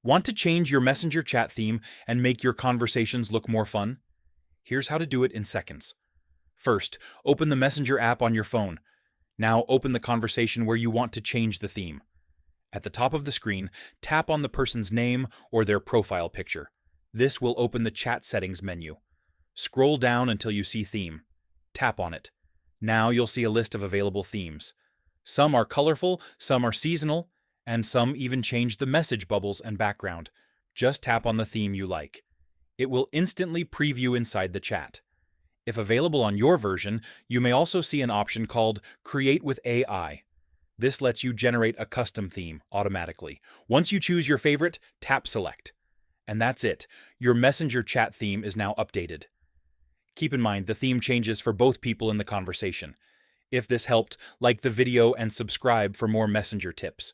Want to change your Messenger chat theme and make your conversations look more fun? Here's how to do it in seconds. First, open the Messenger app on your phone. Now open the conversation where you want to change the theme. At the top of the screen, tap on the person's name or their profile picture. This will open the chat settings menu. Scroll down until you see theme. Tap on it. Now you'll see a list of available themes. Some are colorful, some are seasonal, and some even change the message bubbles and background. Just tap on the theme you like. It will instantly preview inside the chat. If available on your version, you may also see an option called Create with AI. This lets you generate a custom theme automatically. Once you choose your favorite, tap Select. And that's it. Your Messenger chat theme is now updated. Keep in mind, the theme changes for both people in the conversation. If this helped, like the video and subscribe for more Messenger tips.